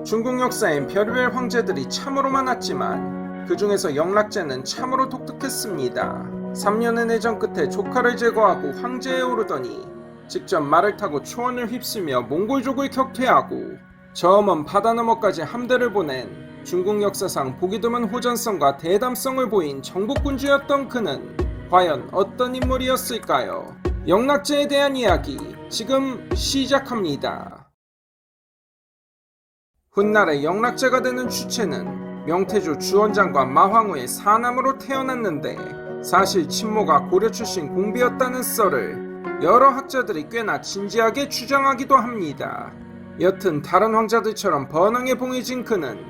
중국 역사엔 별의별 황제들이 참으로 많았지만 그 중에서 영락제는 참으로 독특했습니다. 3년의 내전 끝에 조카를 제거하고 황제에 오르더니 직접 말을 타고 초원을 휩쓰며 몽골족을 격퇴하고 저 먼 바다 너머까지 함대를 보낸 중국 역사상 보기 드문 호전성과 대담성을 보인 정복군주였던 그는 과연 어떤 인물이었을까요? 영락제에 대한 이야기 지금 시작합니다. 훗날에 영락제가 되는 주체는 명태조 주원장과 마황우의 사남으로 태어났는데 사실 친모가 고려 출신 공비였다는 썰을 여러 학자들이 꽤나 진지하게 주장하기도 합니다. 여튼 다른 황자들처럼 번왕에 봉해진 그는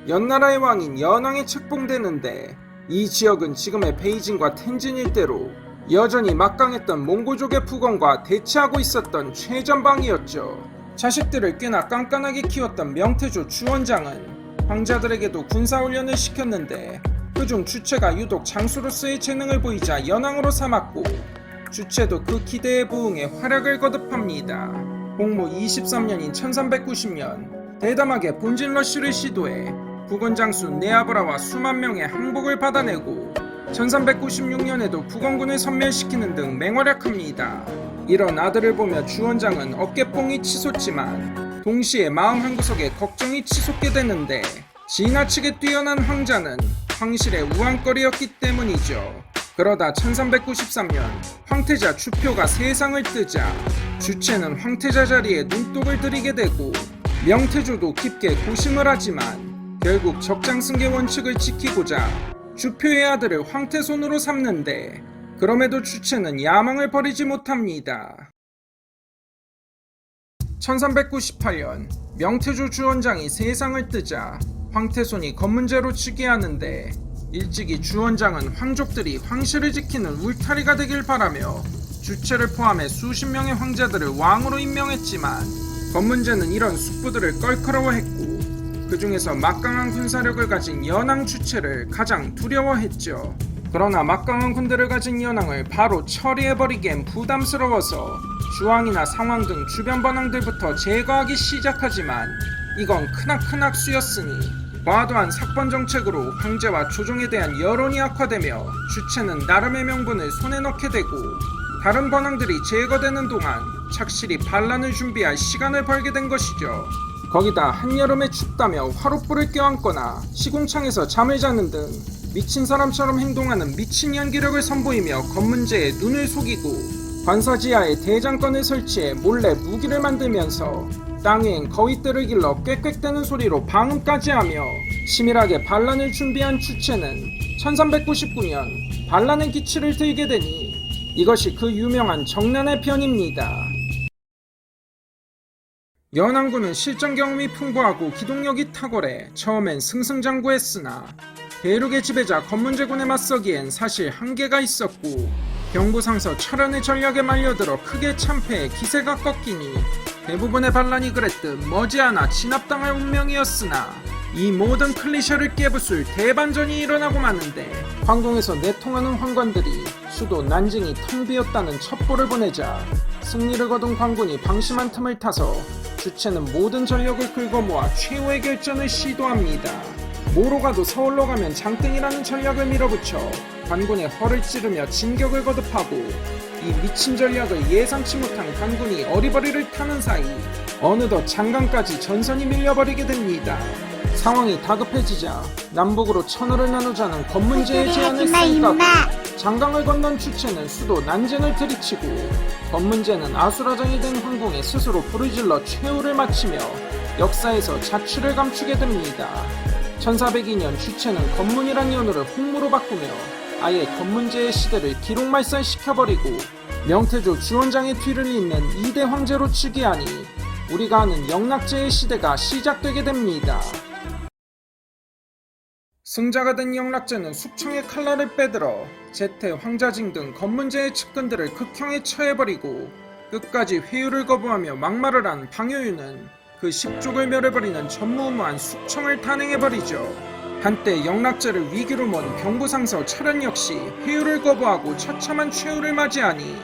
연나라의 왕인 연왕에 책봉되는데 이 지역은 지금의 베이징과 텐진 일대로 여전히 막강했던 몽고족의 부건과 대치하고 있었던 최전방이었죠. 자식들을 꽤나 깐깐하게 키웠던 명태조 주원장은 황자들에게도 군사훈련을 시켰는데 그중 주체가 유독 장수로서의 재능을 보이자 연왕으로 삼았고 주체도 그 기대에 부응해 활약을 거듭합니다. 공무 23년인 1390년 대담하게 본진 러쉬를 시도해 부건 장수 네아브라와 수만 명의 항복을 받아내고 1396년에도 부건군을 섬멸시키는 등 맹활약합니다. 이런 아들을 보며 주원장은 어깨뽕이 치솟지만 동시에 마음 한구석에 걱정이 치솟게 되는데 지나치게 뛰어난 황자는 황실의 우왕거리였기 때문이죠. 그러다 1393년 황태자 주표가 세상을 뜨자 주체는 황태자 자리에 눈독을 들이게 되고 명태조도 깊게 고심을 하지만 결국 적장승계 원칙을 지키고자 주표의 아들을 황태손으로 삼는데 그럼에도 주체는 야망을 버리지 못합니다. 1398년 명태조 주원장이 세상을 뜨자 황태손이 검문제로 즉위하는데 일찍이 주원장은 황족들이 황실을 지키는 울타리가 되길 바라며 주체를 포함해 수십 명의 황제들을 왕으로 임명했지만 검문제는 이런 숙부들을 껄끄러워했고 그 중에서 막강한 군사력을 가진 연왕 주체를 가장 두려워했죠. 그러나 막강한 군대를 가진 연왕을 바로 처리해버리기엔 부담스러워서 주왕이나 상왕 등 주변 번왕들부터 제거하기 시작하지만 이건 크나큰 악수였으니 과도한 삭번 정책으로 황제와 조정에 대한 여론이 악화되며 주체는 나름의 명분을 손에 넣게 되고 다른 번왕들이 제거되는 동안 착실히 반란을 준비할 시간을 벌게 된 것이죠. 거기다 한여름에 춥다며 화롯불을 껴안거나 시궁창에서 잠을 자는 등 미친 사람처럼 행동하는 미친 연기력을 선보이며 검문제에 눈을 속이고 관사지하에 대장간을 설치해 몰래 무기를 만들면서 땅 위엔 거위떼를 길러 꽥꽥대는 소리로 방음까지 하며 치밀하게 반란을 준비한 주체는 1399년 반란의 기치를 들게 되니 이것이 그 유명한 정난의 변입니다. 연왕군은 실전 경험이 풍부하고 기동력이 탁월해 처음엔 승승장구했으나 대륙의 지배자 검문제군에 맞서기엔 사실 한계가 있었고 경부상서 철원의 전략에 말려들어 크게 참패해 기세가 꺾이니 대부분의 반란이 그랬듯 머지않아 진압당할 운명이었으나 이 모든 클리셰를 깨부술 대반전이 일어나고 마는데 황궁에서 내통하는 황관들이 수도 난징이 텅 비었다는 첩보를 보내자 승리를 거둔 광군이 방심한 틈을 타서 주체는 모든 전력을 긁어모아 최후의 결전을 시도합니다. 뭐로 가도 서울로 가면 장땡이라는 전략을 밀어붙여 관군의 허를 찌르며 진격을 거듭하고 이 미친 전략을 예상치 못한 관군이 어리버리를 타는 사이 어느덧 장강까지 전선이 밀려버리게 됩니다. 상황이 다급해지자 남북으로 천하를 나누자는 검문제의 제안을 수행하고 장강을 건넌 주체는 수도 난징을 들이치고 검문제는 아수라장이 된 황궁에 스스로 불을 질러 최후를 마치며 역사에서 자취를 감추게 됩니다. 1402년 주체는 검문이란 연호를 홍무로 바꾸며 아예 검문제의 시대를 기록말살시켜버리고 명태조 주원장의 뒤를 잇는 2대 황제로 즉위하니 우리가 아는 영락제의 시대가 시작되게 됩니다. 승자가 된 영락제는 숙청의 칼날을 빼들어 제태, 황자징 등 검문제의 측근들을 극형에 처해버리고 끝까지 회유를 거부하며 막말을 한 방효유는 그 십족을 멸해버리는 전무후무한 숙청을 단행해버리죠. 한때 영락제를 위기로 먼 경부상서 철원 역시 회유를 거부하고 처참한 최후를 맞이하니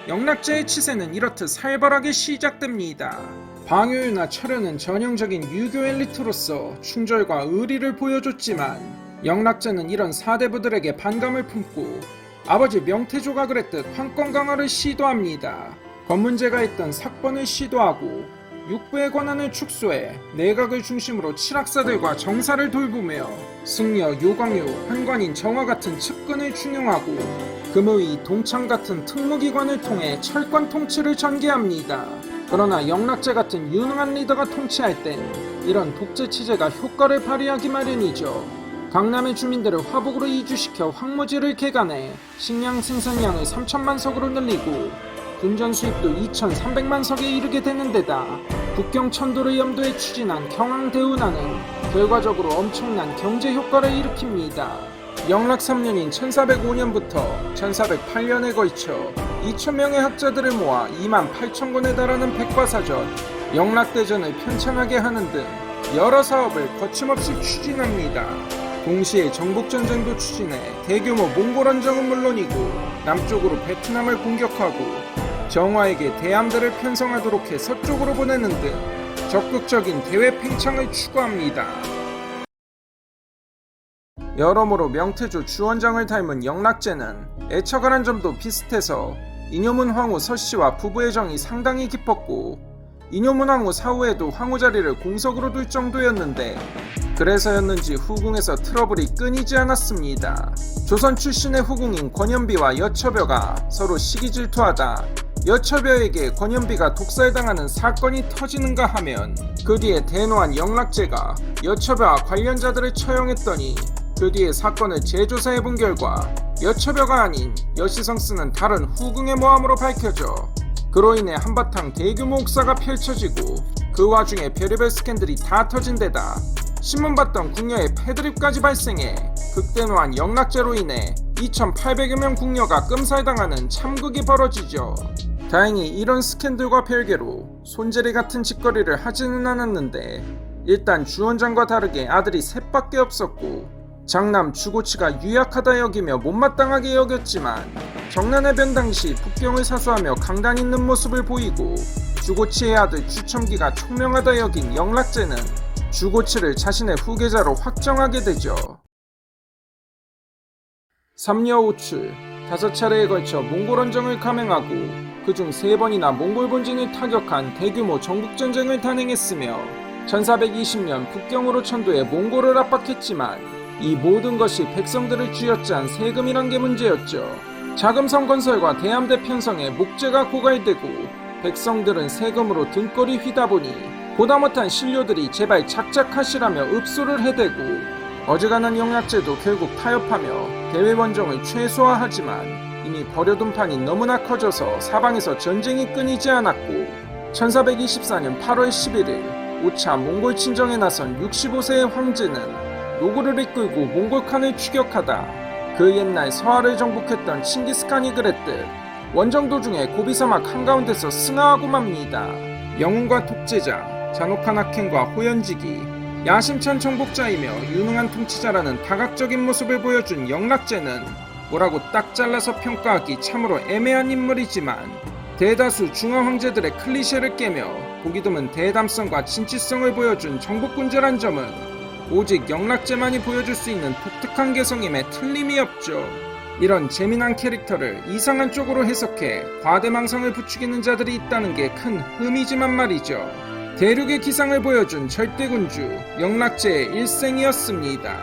영락제의 치세는 이렇듯 살벌하게 시작됩니다. 방효유나 철현은 전형적인 유교 엘리트로서 충절과 의리를 보여줬지만 영락제는 이런 사대부들에게 반감을 품고 아버지 명태조가 그랬듯 황권 강화를 시도합니다. 권문제가 했던 삭번을 시도하고 육부의 권한을 축소해 내각을 중심으로 칠학사들과 정사를 돌보며 승려, 요광요, 한관인 정화 같은 측근을 중용하고 금의, 동창 같은 특무기관을 통해 철권 통치를 전개합니다. 그러나 영락제 같은 유능한 리더가 통치할 땐 이런 독재 체제가 효과를 발휘하기 마련이죠. 강남의 주민들을 화북으로 이주시켜 황무지를 개간해 식량 생산량을 3천만 석으로 늘리고 군전 수입도 2,300만 석에 이르게 되는 데다 북경 천도를 염두에 추진한 경항대운하는 결과적으로 엄청난 경제 효과를 일으킵니다. 영락 3년인 1405년부터 1408년에 걸쳐 2,000명의 학자들을 모아 28,000권에 달하는 백과사전, 영락대전을 편찬하게 하는 등 여러 사업을 거침없이 추진합니다. 동시에 정복전쟁도 추진해 대규모 몽골 원정은 물론이고 남쪽으로 베트남을 공격하고 정화에게 대함대를 편성하도록 해 서쪽으로 보내는 등 적극적인 대외 팽창을 추구합니다. 여러모로 명태조 주원장을 닮은 영락제는 애처가 한 점도 비슷해서 이뇨문 황후 서씨와 부부의 정이 상당히 깊었고 이뇨문 황후 사후에도 황후 자리를 공석으로 둘 정도였는데 그래서였는지 후궁에서 트러블이 끊이지 않았습니다. 조선 출신의 후궁인 권현비와 여처벼가 서로 시기 질투하다 여처벼에게 권현비가 독살당하는 사건이 터지는가 하면 그 뒤에 대노한 영락제가 여처벼와 관련자들을 처형했더니 그 뒤에 사건을 재조사해본 결과 여처벼가 아닌 여시성 쓰는 다른 후궁의 모함으로 밝혀져 그로 인해 한바탕 대규모 옥사가 펼쳐지고 그 와중에 별의별 스캔들이 다 터진 데다 신문 봤던 궁녀의 패드립까지 발생해 극대노한 영락제로 인해 2,800여 명 궁녀가 끔살당하는 참극이 벌어지죠. 다행히 이런 스캔들과 별개로 손재리 같은 짓거리를 하지는 않았는데 일단 주원장과 다르게 아들이 셋밖에 없었고 장남 주고치가 유약하다 여기며 못마땅하게 여겼지만 정난해변 당시 북경을 사수하며 강단 있는 모습을 보이고 주고치의 아들 주첨기가 총명하다 여긴 영락제는 주고치를 자신의 후계자로 확정하게 되죠. 삼녀 오출 5차례에 걸쳐 몽골 원정을 감행하고 그중 3번이나 몽골 본진을 타격한 대규모 정복전쟁을 단행했으며 1420년 북경으로 천도해 몽골을 압박했지만 이 모든 것이 백성들을 쥐어짠 세금이란 게 문제였죠. 자금성 건설과 대함대 편성에 목재가 고갈되고 백성들은 세금으로 등골이 휘다보니 보다 못한 신료들이 제발 작작하시라며 읍소를 해대고 어지간한 영락제도 결국 타협하며 대외 원정을 최소화하지만 이미 버려둔 판이 너무나 커져서 사방에서 전쟁이 끊이지 않았고 1424년 8월 11일 5차 몽골 침정에 나선 65세의 황제는 노구를 이끌고 몽골칸을 추격하다 그 옛날 서하를 정복했던 칭기스칸이 그랬듯 원정 도중에 고비사막 한가운데서 승하하고 맙니다. 영웅과 독재자, 잔혹한 악행과 호연지기, 야심찬 정복자이며 유능한 통치자라는 다각적인 모습을 보여준 영락제는 뭐라고 딱 잘라서 평가하기 참으로 애매한 인물이지만 대다수 중화 황제들의 클리셰를 깨며 보기 드문 대담성과 진취성을 보여준 정복군주란 점은 오직 영락제만이 보여줄 수 있는 독특한 개성임에 틀림이 없죠. 이런 재미난 캐릭터를 이상한 쪽으로 해석해 과대망상을 부추기는 자들이 있다는 게 큰 흠이지만 말이죠. 대륙의 기상을 보여준 절대군주 영락제의 일생이었습니다.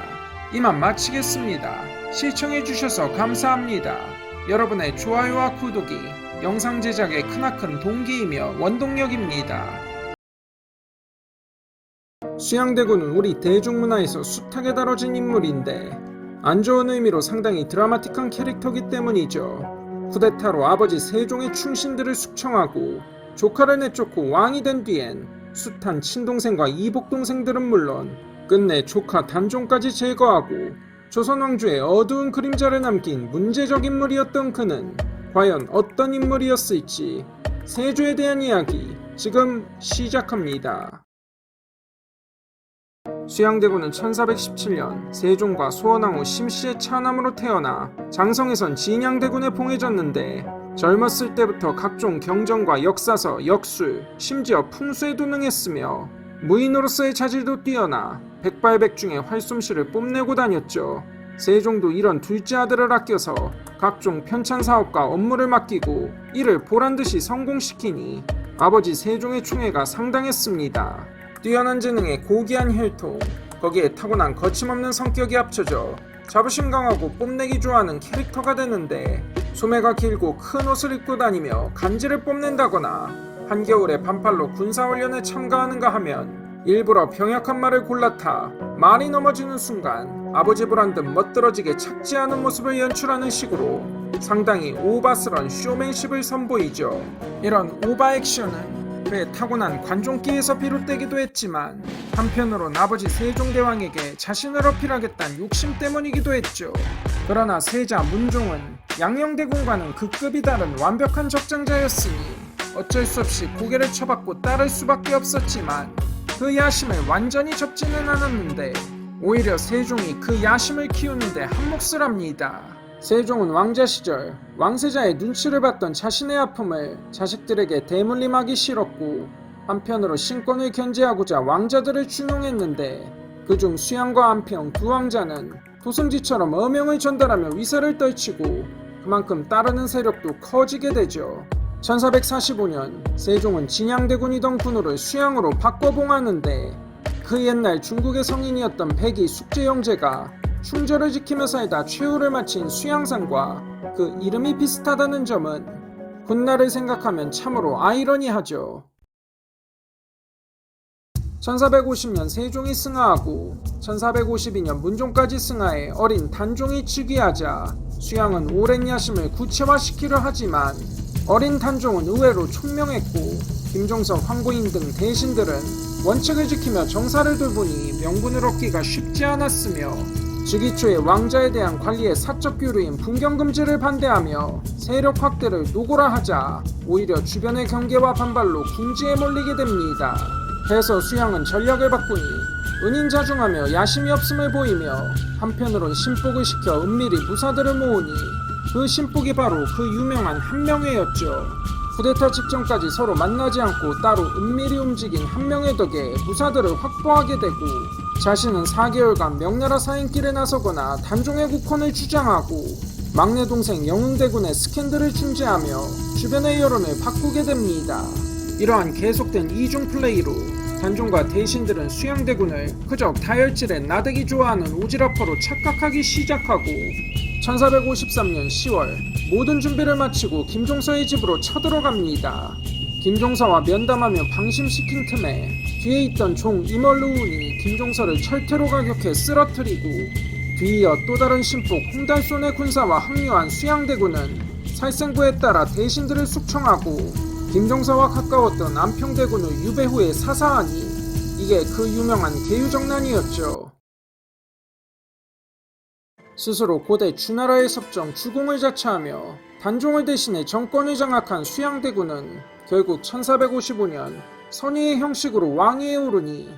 이만 마치겠습니다. 시청해주셔서 감사합니다. 여러분의 좋아요와 구독이 영상 제작에 크나큰 동기이며 원동력입니다. 수양대군은 우리 대중문화에서 숱하게 다뤄진 인물인데 안 좋은 의미로 상당히 드라마틱한 캐릭터이기 때문이죠. 쿠데타로 아버지 세종의 충신들을 숙청하고 조카를 내쫓고 왕이 된 뒤엔 숱한 친동생과 이복동생들은 물론 끝내 조카 단종까지 제거하고 조선 왕조의 어두운 그림자를 남긴 문제적 인물이었던 그는 과연 어떤 인물이었을지 세조에 대한 이야기 지금 시작합니다. 수양대군은 1417년 세종과 소원왕후 심씨의 차남으로 태어나 장성에선 진양대군에 봉해졌는데 젊었을 때부터 각종 경전과 역사서, 역술, 심지어 풍수에도 능했으며 무인으로서의 자질도 뛰어나 백발백중의 활솜씨를 뽐내고 다녔죠. 세종도 이런 둘째 아들을 아껴서 각종 편찬 사업과 업무를 맡기고 이를 보란듯이 성공시키니 아버지 세종의 총애가 상당했습니다. 뛰어난 재능에 고귀한 혈통, 거기에 타고난 거침없는 성격이 합쳐져 자부심 강하고 뽐내기 좋아하는 캐릭터가 되는데, 소매가 길고 큰 옷을 입고 다니며 간지를 뽐낸다거나 한겨울에 반팔로 군사훈련에 참가하는가 하면 일부러 병약한 말을 골라타 말이 넘어지는 순간 아버지 보란 듯 멋들어지게 착지하는 모습을 연출하는 식으로 상당히 오바스런 쇼맨십을 선보이죠. 이런 오바 액션은 그의 타고난 관종기에서 비롯되기도 했지만 한편으론 아버지 세종대왕에게 자신을 어필하겠다는 욕심 때문이기도 했죠. 그러나 세자 문종은 양녕대군과는 급급이 다른 완벽한 적장자였으니 어쩔 수 없이 고개를 쳐받고 따를 수밖에 없었지만 그 야심을 완전히 접지는 않았는데 오히려 세종이 그 야심을 키우는데 한몫을 합니다. 세종은 왕자 시절 왕세자의 눈치를 봤던 자신의 아픔을 자식들에게 대물림하기 싫었고, 한편으로 신권을 견제하고자 왕자들을 준용했는데 그중 수양과 안평 두 왕자는 도승지처럼 어명을 전달하며 위세를 떨치고 그만큼 따르는 세력도 커지게 되죠. 1445년 세종은 진양대군이던 군우를 수양으로 바꿔봉하는데 그 옛날 중국의 성인이었던 백이 숙제영제가 충절을 지키며 살다 최후를 마친 수양상과 그 이름이 비슷하다는 점은 훗날을 생각하면 참으로 아이러니하죠. 1450년 세종이 승하하고 1452년 문종까지 승하해 어린 단종이 즉위하자 수양은 오랜 야심을 구체화시키려 하지만 어린 단종은 의외로 총명했고 김종석, 황고인 등 대신들은 원칙을 지키며 정사를 돌보니 명분을 얻기가 쉽지 않았으며 즉위 초에 왕자에 대한 관리의 사적 교류인 분경금지를 반대하며 세력 확대를 노고라 하자 오히려 주변의 경계와 반발로 궁지에 몰리게 됩니다. 해서 수양은 전략을 바꾸니 은인자중하며 야심이 없음을 보이며 한편으론 신복을 시켜 은밀히 부사들을 모으니 그 신복이 바로 그 유명한 한명회였죠. 쿠데타 직전까지 서로 만나지 않고 따로 은밀히 움직인 한명회 덕에 부사들을 확보하게 되고 자신은 4개월간 명나라 사행길에 나서거나 단종의 국헌을 주장하고 막내 동생 영흥대군의 스캔들을 중재하며 주변의 여론을 바꾸게 됩니다. 이러한 계속된 이중 플레이로 단종과 대신들은 수양대군을 그저 다혈질의 나대기 좋아하는 오지라퍼로 착각하기 시작하고 1453년 10월 모든 준비를 마치고 김종서의 집으로 쳐들어갑니다. 김종서와 면담하며 방심시킨 틈에 뒤에 있던 종 임얼루운이 김종서를 철퇴로 가격해 쓰러뜨리고 뒤이어 또 다른 신복 홍달손의 군사와 합류한 수양대군은 살생부에 따라 대신들을 숙청하고 김종서와 가까웠던 안평대군을 유배 후에 사사하니 이게 그 유명한 계유정난이었죠. 스스로 고대 주나라의 섭정 주공을 자처하며 단종을 대신해 정권을 장악한 수양대군은 결국 1455년 선의의 형식으로 왕위에 오르니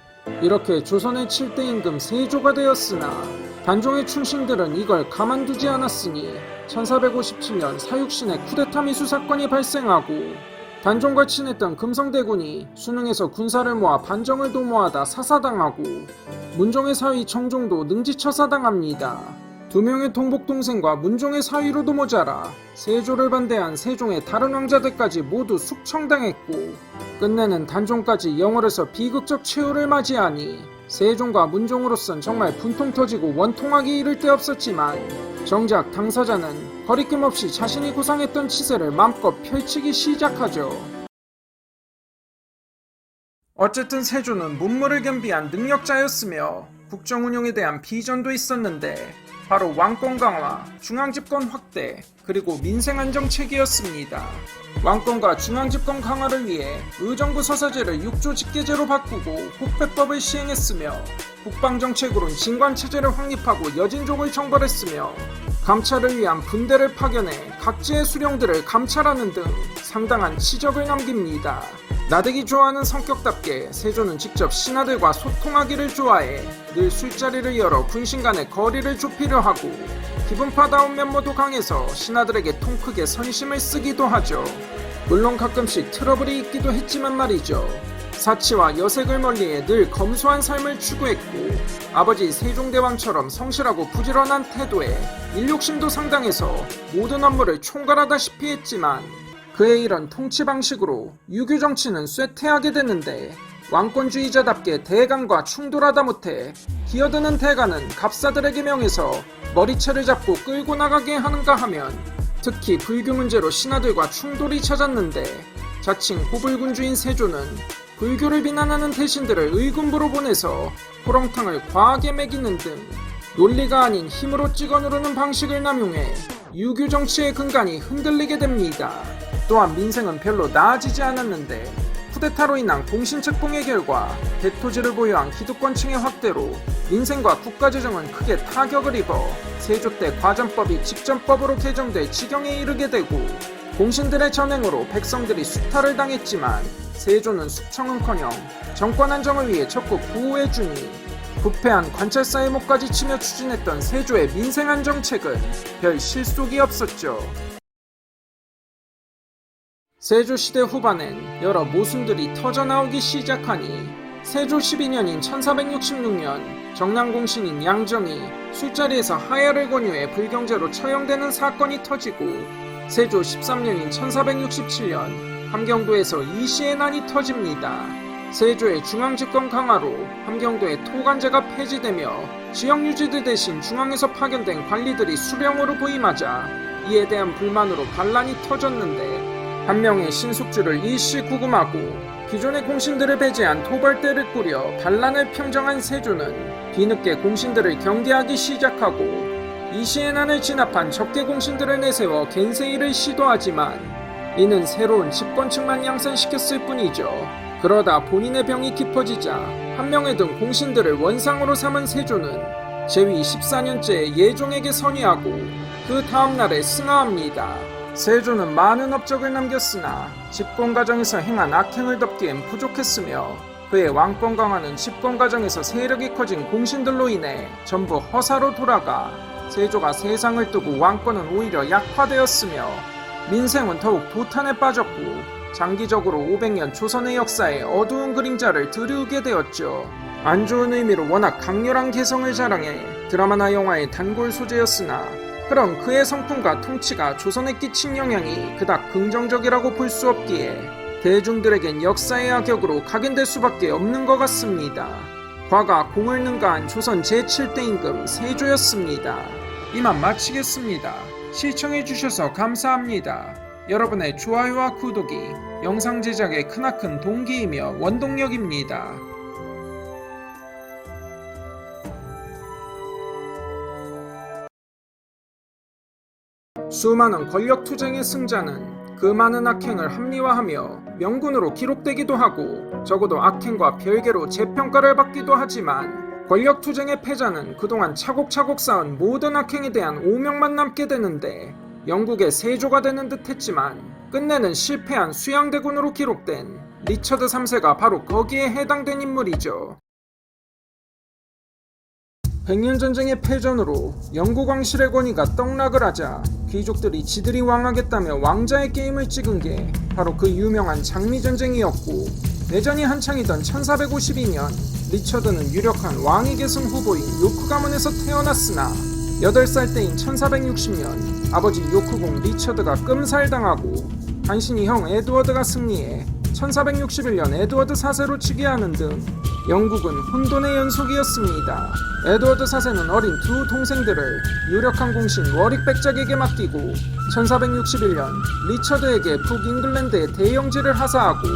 이렇게 조선의 7대 임금 세조가 되었으나 단종의 충신들은 이걸 가만두지 않았으니 1457년 사육신의 쿠데타 미수 사건이 발생하고 단종과 친했던 금성대군이 수능에서 군사를 모아 반정을 도모하다 사사당하고 문종의 사위 청종도 능지처사당합니다. 두 명의 동복 동생과 문종의 사위로도 모자라 세조를 반대한 세종의 다른 왕자들까지 모두 숙청당했고 끝내는 단종까지 영월에서 비극적 최후를 맞이하니 세종과 문종으로선 정말 분통 터지고 원통하기 이를 데 없었지만 정작 당사자는 거리낌 없이 자신이 구상했던 치세를 마음껏 펼치기 시작하죠. 어쨌든 세조는 문무를 겸비한 능력자였으며 국정 운영에 대한 비전도 있었는데 바로 왕권 강화, 중앙집권 확대, 그리고 민생 안정책이었습니다. 왕권과 중앙집권 강화를 위해 의정부 서사제를 6조 직계제로 바꾸고 국패법을 시행했으며 국방정책으론 진관체제를 확립하고 여진족을 정벌했으며 감찰을 위한 분대를 파견해 각지의 수령들을 감찰하는 등 상당한 치적을 남깁니다. 나대기 좋아하는 성격답게 세조는 직접 신하들과 소통하기를 좋아해 늘 술자리를 열어 군신 간의 거리를 좁히려 하고 기분파다운 면모도 강해서 신하들에게 통 크게 선심을 쓰기도 하죠. 물론 가끔씩 트러블이 있기도 했지만 말이죠. 사치와 여색을 멀리해 늘 검소한 삶을 추구했고 아버지 세종대왕처럼 성실하고 부지런한 태도에 일욕심도 상당해서 모든 업무를 총괄하다시피 했지만 그의 이런 통치 방식으로 유교 정치는 쇠퇴하게 되는데 왕권주의자답게 대간과 충돌하다 못해 기어드는 대간은 갑사들에게 명해서 머리채를 잡고 끌고 나가게 하는가 하면 특히 불교 문제로 신하들과 충돌이 찾았는데 자칭 호불군주인 세조는 불교를 비난하는 대신들을 의군부로 보내서 호렁탕을 과하게 먹이는 등 논리가 아닌 힘으로 찍어 누르는 방식을 남용해 유교 정치의 근간이 흔들리게 됩니다. 또한 민생은 별로 나아지지 않았는데 쿠데타로 인한 공신책봉의 결과 대토지를 보유한 기득권층의 확대로 민생과 국가재정은 크게 타격을 입어 세조 때 과전법이 직전법으로 개정돼 지경에 이르게 되고 공신들의 전횡으로 백성들이 수탈을 당했지만 세조는 숙청은커녕 정권 안정을 위해 적극 구호해주니 부패한 관찰사의 목까지 치며 추진했던 세조의 민생안정책은 별 실속이 없었죠. 세조 시대 후반엔 여러 모순들이 터져나오기 시작하니 세조 12년인 1466년 정량공신인 양정이 술자리에서 하야를 권유해 불경제로 처형되는 사건이 터지고 세조 13년인 1467년 함경도에서 이시의 난이 터집니다. 세조의 중앙집권 강화로 함경도의 토관제가 폐지되며 지역유지들 대신 중앙에서 파견된 관리들이 수령으로 부임하자 이에 대한 불만으로 반란이 터졌는데 한 명의 신숙주를 일시 구금하고 기존의 공신들을 배제한 토벌대를 꾸려 반란을 평정한 세조는 뒤늦게 공신들을 경계하기 시작하고 이시의 난을 진압한 적개 공신들을 내세워 겐세이를 시도하지만 이는 새로운 집권층만 양산시켰을 뿐이죠. 그러다 본인의 병이 깊어지자 한 명에 든 공신들을 원상으로 삼은 세조는 제위 14년째 예종에게 선의하고 그 다음날에 승하합니다. 세조는 많은 업적을 남겼으나 집권 과정에서 행한 악행을 덮기엔 부족했으며 그의 왕권 강화는 집권 과정에서 세력이 커진 공신들로 인해 전부 허사로 돌아가 세조가 세상을 뜨고 왕권은 오히려 약화되었으며 민생은 더욱 도탄에 빠졌고 장기적으로 500년 조선의 역사에 어두운 그림자를 드리우게 되었죠. 안 좋은 의미로 워낙 강렬한 개성을 자랑해 드라마나 영화의 단골 소재였으나 그런 그의 성품과 통치가 조선에 끼친 영향이 그닥 긍정적이라고 볼 수 없기에 대중들에겐 역사의 악역으로 각인될 수밖에 없는 것 같습니다. 과가 공을 능가한 조선 제7대 임금 세조였습니다. 이만 마치겠습니다. 시청해주셔서 감사합니다. 여러분의 좋아요와 구독이 영상 제작에 크나큰 동기이며 원동력입니다. 수많은 권력투쟁의 승자는 그 많은 악행을 합리화하며 명군으로 기록되기도 하고 적어도 악행과 별개로 재평가를 받기도 하지만 권력투쟁의 패자는 그동안 차곡차곡 쌓은 모든 악행에 대한 오명만 남게 되는데 영국의 세조가 되는 듯 했지만 끝내는 실패한 수양대군으로 기록된 리처드 3세가 바로 거기에 해당된 인물이죠. 백년전쟁의 패전으로 영국 왕실의 권위가 떡락을 하자 귀족들이 지들이 왕하겠다며 왕자의 게임을 찍은 게 바로 그 유명한 장미전쟁이었고 내전이 한창이던 1452년 리처드는 유력한 왕위 계승 후보인 요크 가문에서 태어났으나 8살 때인 1460년 아버지 요크공 리처드가 끔살당하고 간신히 형 에드워드가 승리해 1461년 에드워드 4세로 즉위하는 등 영국은 혼돈의 연속이었습니다. 에드워드 4세는 어린 두 동생들을 유력한 공신 워릭 백작에게 맡기고 1461년 리처드에게 북잉글랜드의 대영지를 하사하고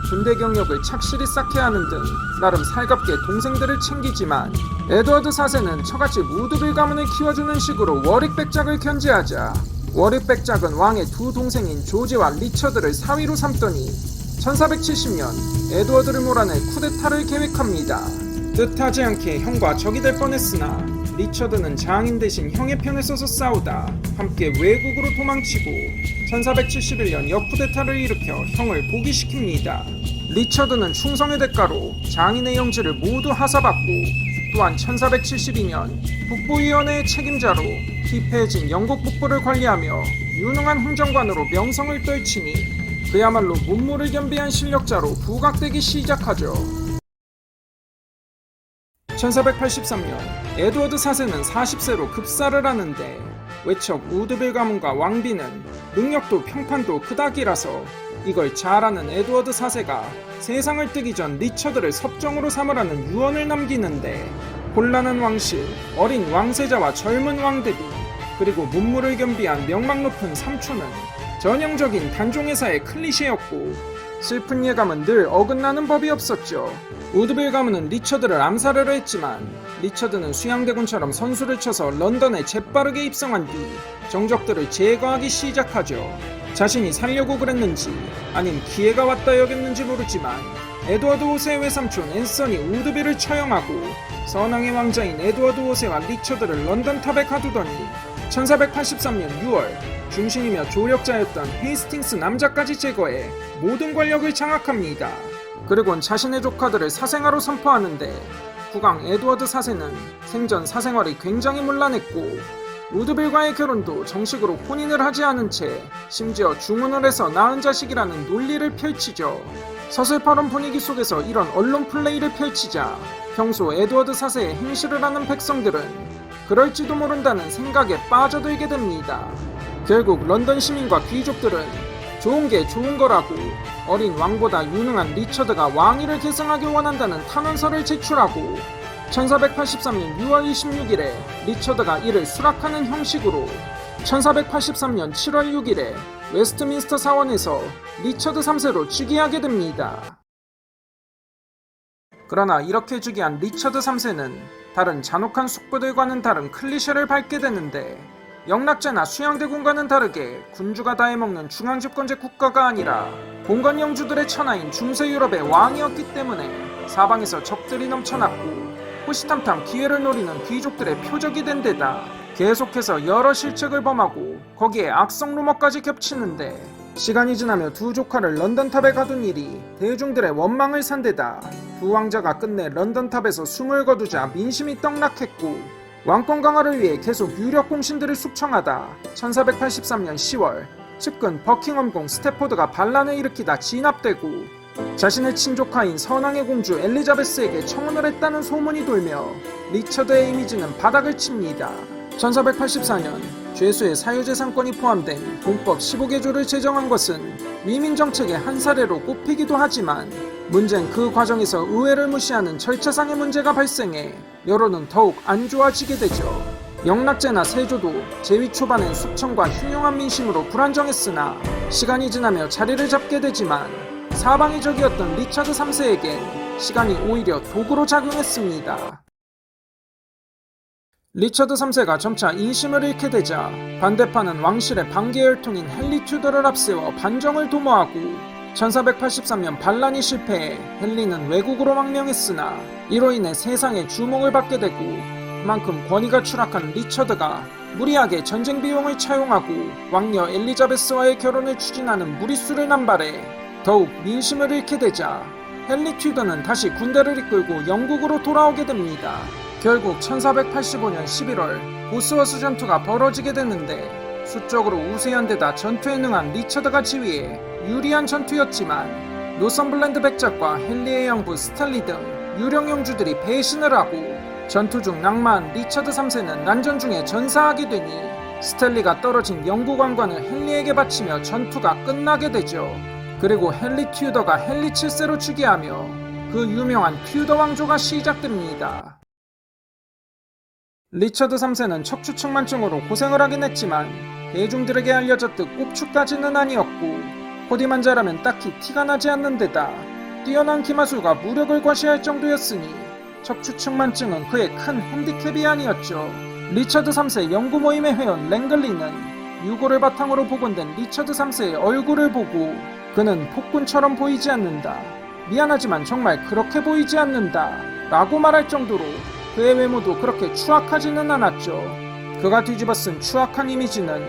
군대 경력을 착실히 쌓게 하는 등 나름 살갑게 동생들을 챙기지만 에드워드 4세는 처같이 무드빌 가문을 키워주는 식으로 워릭 백작을 견제하자 워릭 백작은 왕의 두 동생인 조지와 리처드를 사위로 삼더니 1470년 에드워드를 몰아낼 쿠데타를 계획합니다. 뜻하지 않게 형과 적이 될 뻔했으나 리처드는 장인 대신 형의 편을 서서 싸우다 함께 외국으로 도망치고 1471년 역쿠데타를 일으켜 형을 복위시킵니다. 리처드는 충성의 대가로 장인의 영지를 모두 하사받고 또한 1472년 북부위원회의 책임자로 피폐해진 영국 북부를 관리하며 유능한 행정관으로 명성을 떨치니 그야말로 문무를 겸비한 실력자로 부각되기 시작하죠. 1483년 에드워드 4세는 40세로 급사를 하는데 외척 우드빌 가문과 왕비는 능력도 평판도 그닥이라서 이걸 잘 아는 에드워드 4세가 세상을 뜨기 전 리처드를 섭정으로 삼으라는 유언을 남기는데 곤란한 왕실, 어린 왕세자와 젊은 왕대비 그리고 문무를 겸비한 명망 높은 삼촌은 전형적인 단종회사의 클리셰였고 슬픈 예감은 늘 어긋나는 법이 없었죠. 우드빌 가문은 리처드를 암살하려 했지만 리처드는 수양대군처럼 선수를 쳐서 런던에 재빠르게 입성한 뒤 정적들을 제거하기 시작하죠. 자신이 살려고 그랬는지 아님 기회가 왔다 여겼는지 모르지만 에드워드 5세의 외삼촌 앤서니 우드빌을 처형하고 선왕의 왕자인 에드워드 5세와 리처드를 런던탑에 가두더니 1483년 6월 중신이며 조력자였던 헤이스팅스 남자까지 제거해 모든 권력을 장악합니다. 그리곤 자신의 조카들을 사생아로 선포하는데 국왕 에드워드 4세는 생전 사생활이 굉장히 문란했고 우드빌과의 결혼도 정식으로 혼인을 하지 않은 채 심지어 중혼을 해서 낳은 자식이라는 논리를 펼치죠. 서슬퍼런 분위기 속에서 이런 언론 플레이를 펼치자 평소 에드워드 4세의 행실을 하는 백성들은 그럴지도 모른다는 생각에 빠져들게 됩니다. 결국 런던 시민과 귀족들은 좋은 게 좋은 거라고 어린 왕보다 유능한 리처드가 왕위를 계승하길 원한다는 탄원서를 제출하고 1483년 6월 26일에 리처드가 이를 수락하는 형식으로 1483년 7월 6일에 웨스트민스터 사원에서 리처드 3세로 즉위하게 됩니다. 그러나 이렇게 즉위한 리처드 3세는 다른 잔혹한 숙부들과는 다른 클리셰를 밟게 되는데 영락제나 수양대군과는 다르게 군주가 다 해먹는 중앙집권제 국가가 아니라 봉건 영주들의 천하인 중세 유럽의 왕이었기 때문에 사방에서 적들이 넘쳐났고 호시탐탐 기회를 노리는 귀족들의 표적이 된 데다 계속해서 여러 실책을 범하고 거기에 악성 루머까지 겹치는데 시간이 지나며 두 조카를 런던탑에 가둔 일이 대중들의 원망을 산 데다 두 왕자가 끝내 런던탑에서 숨을 거두자 민심이 떡락했고 왕권 강화를 위해 계속 유력 공신들을 숙청하다 1483년 10월 측근 버킹엄궁 스태포드가 반란을 일으키다 진압되고 자신의 친조카인 선왕의 공주 엘리자베스에게 청혼을 했다는 소문이 돌며 리처드의 이미지는 바닥을 칩니다. 1484년 죄수의 사유재산권이 포함된 공법 15개조를 제정한 것은 위민정책의 한 사례로 꼽히기도 하지만 문제는 그 과정에서 의회를 무시하는 절차상의 문제가 발생해 여론은 더욱 안 좋아지게 되죠. 영락제나 세조도 제위 초반엔 숙청과 흉흉한 민심으로 불안정했으나 시간이 지나며 자리를 잡게 되지만 사방이 적이었던 리처드 3세에겐 시간이 오히려 도구로 작용했습니다. 리처드 3세가 점차 인심을 잃게 되자 반대파는 왕실의 반기 혈통인 헨리 튜더를 앞세워 반정을 도모하고 1483년 반란이 실패해 헨리는 외국으로 망명했으나 이로 인해 세상의 주목을 받게 되고 그만큼 권위가 추락한 리처드가 무리하게 전쟁 비용을 차용하고 왕녀 엘리자베스와의 결혼을 추진하는 무리수를 남발해 더욱 민심을 잃게 되자 헨리 튜더는 다시 군대를 이끌고 영국으로 돌아오게 됩니다. 결국 1485년 11월 보스워스 전투가 벌어지게 되는데 수적으로 우세한 데다 전투에 능한 리처드가 지휘해 유리한 전투였지만 노썸블랜드 백작과 헨리의 양부 스탈리 등 유령 영주들이 배신을 하고 전투 중 낙마한 리처드 3세는 난전 중에 전사하게 되니 스탠리가 떨어진 영국 왕관을 헨리에게 바치며 전투가 끝나게 되죠. 그리고 헨리 튜더가 헨리 7세로 즉위하며 그 유명한 튜더 왕조가 시작됩니다. 리처드 3세는 척추측만증으로 고생을 하긴 했지만 대중들에게 알려졌듯 꼽추까지는 아니었고 코디만 잘하면 딱히 티가 나지 않는 데다 뛰어난 기마술과 무력을 과시할 정도였으니 척추측만증은 그의 큰 핸디캡이 아니었죠. 리처드 3세 연구 모임의 회원 랭글리는 유고를 바탕으로 복원된 리처드 3세의 얼굴을 보고 그는 폭군처럼 보이지 않는다. 미안하지만 정말 그렇게 보이지 않는다. 라고 말할 정도로 그의 외모도 그렇게 추악하지는 않았죠. 그가 뒤집어 쓴 추악한 이미지는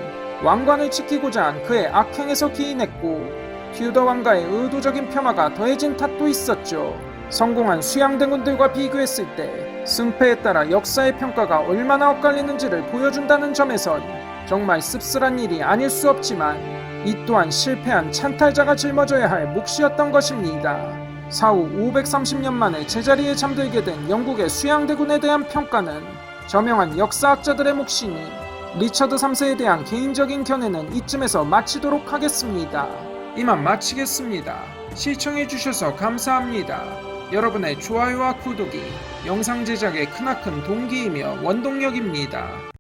왕관을 지키고자 한 그의 악행에서 기인했고 튜더 왕가의 의도적인 폄하가 더해진 탓도 있었죠. 성공한 수양대군들과 비교했을 때 승패에 따라 역사의 평가가 얼마나 엇갈리는지를 보여준다는 점에선 정말 씁쓸한 일이 아닐 수 없지만 이 또한 실패한 찬탈자가 짊어져야 할 몫이었던 것입니다. 사후 530년 만에 제자리에 잠들게 된 영국의 수양대군에 대한 평가는 저명한 역사학자들의 몫이니 리처드 3세에 대한 개인적인 견해는 이쯤에서 마치도록 하겠습니다. 이만 마치겠습니다. 시청해주셔서 감사합니다. 여러분의 좋아요와 구독이 영상 제작의 크나큰 동기이며 원동력입니다.